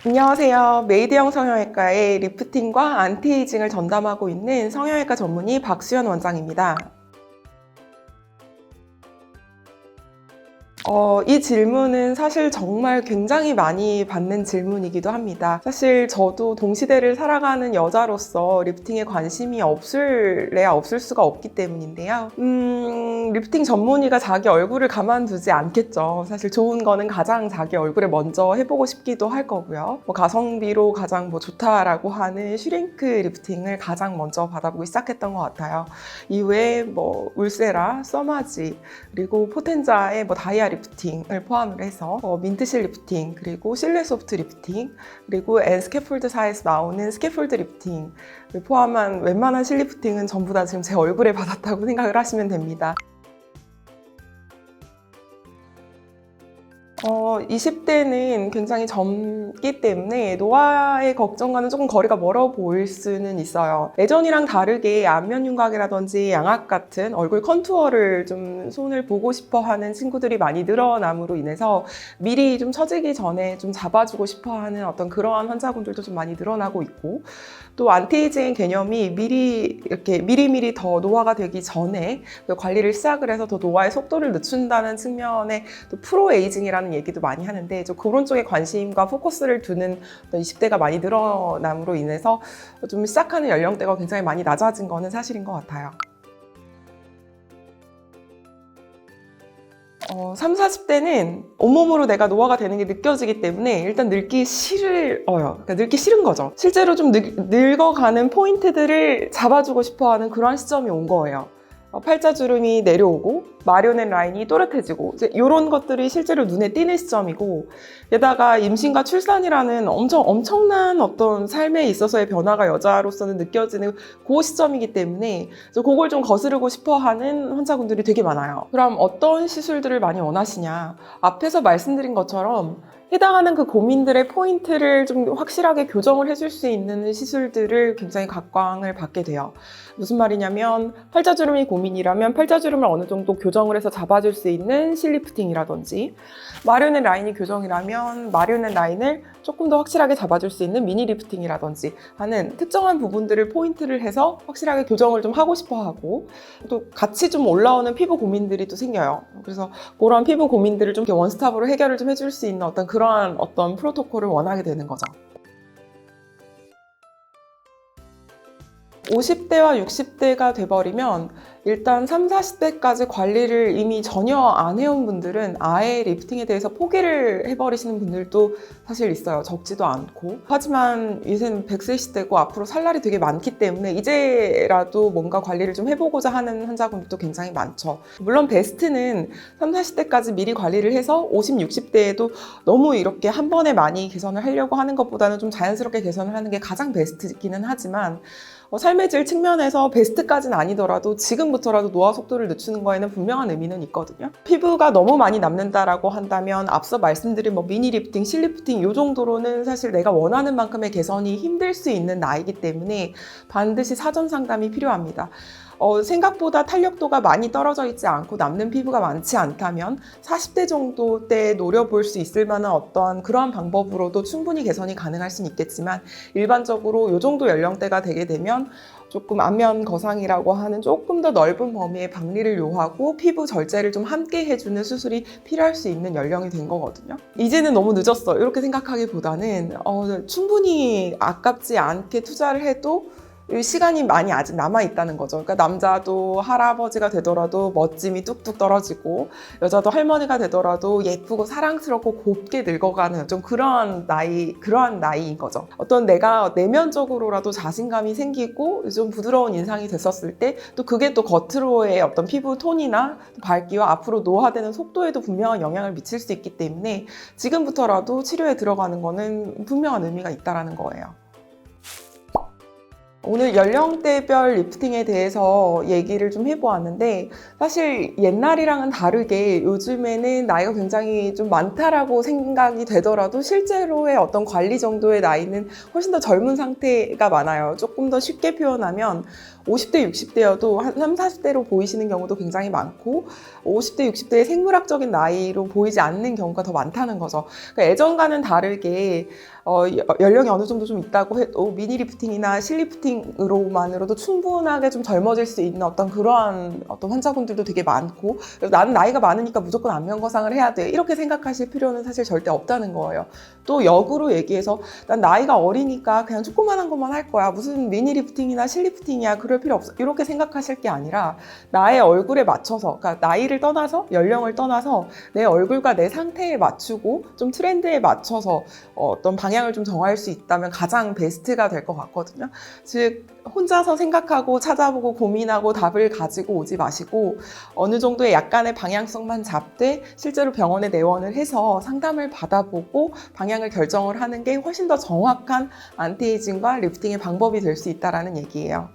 안녕하세요. 메이드형 성형외과의 리프팅과 안티에이징을 전담하고 있는 성형외과 전문의 박수연 원장입니다. 이 질문은 사실 정말 굉장히 많이 받는 질문이기도 합니다. 사실 저도 동시대를 살아가는 여자로서 리프팅에 관심이 없을래야 없을 수가 없기 때문인데요. 리프팅 전문의가 자기 얼굴을 가만두지 않겠죠. 사실 좋은 거는 가장 자기 얼굴에 먼저 해보고 싶기도 할 거고요. 가성비로 가장 좋다라고 하는 슈링크 리프팅을 가장 먼저 받아보기 시작했던 것 같아요. 이후에 울세라, 써마지, 그리고 포텐자의 다이아 리프팅을 포함을 해서 민트실 리프팅, 그리고 실내소프트 리프팅, 그리고 엔스캐폴드사에서 나오는 스캐폴드 리프팅을 포함한 웬만한 실리프팅은 전부 다 지금 제 얼굴에 받았다고 생각을 하시면 됩니다. 20대는 굉장히 젊기 때문에 노화의 걱정과는 조금 거리가 멀어 보일 수는 있어요. 예전이랑 다르게 안면 윤곽이라든지 양악 같은 얼굴 컨투어를 좀 손을 보고 싶어 하는 친구들이 많이 늘어남으로 인해서 미리 좀 처지기 전에 좀 잡아주고 싶어 하는 어떤 그러한 환자분들도 좀 많이 늘어나고 있고, 또 안티에이징 개념이 미리미리 더 노화가 되기 전에 관리를 시작을 해서 더 노화의 속도를 늦춘다는 측면의 또 프로에이징이라는 얘기도 많이 하는데, 좀 그런 쪽에 관심과 포커스를 두는 20대가 많이 늘어남으로 인해서 좀 시작하는 연령대가 굉장히 많이 낮아진 거는 사실인 것 같아요. 30, 40대는 온몸으로 내가 노화가 되는 게 느껴지기 때문에 일단 늙기 싫어요. 그러니까 늙기 싫은 거죠. 실제로 좀 늙어가는 포인트들을 잡아주고 싶어하는 그런 시점이 온 거예요. 팔자주름이 내려오고 마련의 라인이 또렷해지고 이런 것들이 실제로 눈에 띄는 시점이고, 게다가 임신과 출산이라는 엄청난 어떤 삶에 있어서의 변화가 여자로서는 느껴지는 그 시점이기 때문에 그걸 좀 거스르고 싶어하는 환자분들이 되게 많아요. 그럼 어떤 시술들을 많이 원하시냐? 앞에서 말씀드린 것처럼 해당하는 그 고민들의 포인트를 좀 확실하게 교정을 해줄 수 있는 시술들을 굉장히 각광을 받게 돼요. 무슨 말이냐면, 팔자주름이 고민이라면 팔자주름을 어느 정도 교정을 해서 잡아줄 수 있는 실리프팅이라든지, 마련의 라인이 교정이라면 마련의 라인을 조금 더 확실하게 잡아줄 수 있는 미니 리프팅이라든지 하는 특정한 부분들을 포인트를 해서 확실하게 교정을 좀 하고 싶어 하고, 또 같이 좀 올라오는 피부 고민들이 또 생겨요. 그래서 그런 피부 고민들을 좀 원스톱으로 해결을 좀 해줄 수 있는 그러한 프로토콜을 원하게 되는 거죠. 50대와 60대가 돼버리면 일단 30, 40대까지 관리를 이미 전혀 안 해온 분들은 아예 리프팅에 대해서 포기를 해버리시는 분들도 사실 있어요. 적지도 않고. 하지만 이제는 100세 시대고 앞으로 살 날이 되게 많기 때문에 이제라도 뭔가 관리를 좀 해보고자 하는 환자분들도 굉장히 많죠. 물론 베스트는 30, 40대까지 미리 관리를 해서 50, 60대에도 너무 이렇게 한 번에 많이 개선을 하려고 하는 것보다는 좀 자연스럽게 개선을 하는 게 가장 베스트이기는 하지만, 삶의 질 측면에서 베스트까지는 아니더라도 지금부터라도 노화 속도를 늦추는 거에는 분명한 의미는 있거든요. 피부가 너무 많이 남는다라고 한다면 앞서 말씀드린 미니 리프팅, 실리프팅 이 정도로는 사실 내가 원하는 만큼의 개선이 힘들 수 있는 나이기 때문에 반드시 사전 상담이 필요합니다. 생각보다 탄력도가 많이 떨어져 있지 않고 남는 피부가 많지 않다면 40대 정도 때 노려볼 수 있을 만한 어떠한 그러한 방법으로도 충분히 개선이 가능할 수는 있겠지만, 일반적으로 이 정도 연령대가 되게 되면 조금 안면 거상이라고 하는 조금 더 넓은 범위의 박리를 요하고 피부 절제를 좀 함께 해주는 수술이 필요할 수 있는 연령이 된 거거든요. 이제는 너무 늦었어 이렇게 생각하기보다는 충분히 아깝지 않게 투자를 해도 시간이 많이 아직 남아있다는 거죠. 그러니까 남자도 할아버지가 되더라도 멋짐이 뚝뚝 떨어지고, 여자도 할머니가 되더라도 예쁘고 사랑스럽고 곱게 늙어가는 좀 그러한 나이인 거죠. 어떤 내가 내면적으로라도 자신감이 생기고 좀 부드러운 인상이 됐었을 때 또 그게 또 겉으로의 어떤 피부 톤이나 밝기와 앞으로 노화되는 속도에도 분명한 영향을 미칠 수 있기 때문에 지금부터라도 치료에 들어가는 거는 분명한 의미가 있다는 거예요. 오늘 연령대별 리프팅에 대해서 얘기를 좀 해보았는데, 사실 옛날이랑은 다르게 요즘에는 나이가 굉장히 좀 많다라고 생각이 되더라도 실제로의 어떤 관리 정도의 나이는 훨씬 더 젊은 상태가 많아요. 조금 더 쉽게 표현하면 50대, 60대여도 한 3, 40대로 보이시는 경우도 굉장히 많고 50대, 60대의 생물학적인 나이로 보이지 않는 경우가 더 많다는 거죠. 그러니까 예전과는 다르게 연령이 어느 정도 좀 있다고 해도 미니 리프팅이나 실리프팅으로만으로도 충분하게 좀 젊어질 수 있는 어떤 그러한 어떤 환자분들도 되게 많고 나는 나이가 많으니까 무조건 안면거상을 해야 돼 이렇게 생각하실 필요는 사실 절대 없다는 거예요. 또 역으로 얘기해서 난 나이가 어리니까 그냥 조그만한 것만 할 거야 무슨 미니 리프팅이나 실리프팅이야 그럴 필요 없어 이렇게 생각하실 게 아니라 나의 얼굴에 맞춰서 그러니까 나이를 떠나서 연령을 떠나서 내 얼굴과 내 상태에 맞추고 좀 트렌드에 맞춰서 어떤 방향을 좀 정할 수 있다면 가장 베스트가 될 것 같거든요. 즉 혼자서 생각하고 찾아보고 고민하고 답을 가지고 오지 마시고 어느 정도의 약간의 방향성만 잡되 실제로 병원에 내원을 해서 상담을 받아보고 방향을 결정을 하는 게 훨씬 더 정확한 안티에이징과 리프팅의 방법이 될 수 있다는 얘기예요.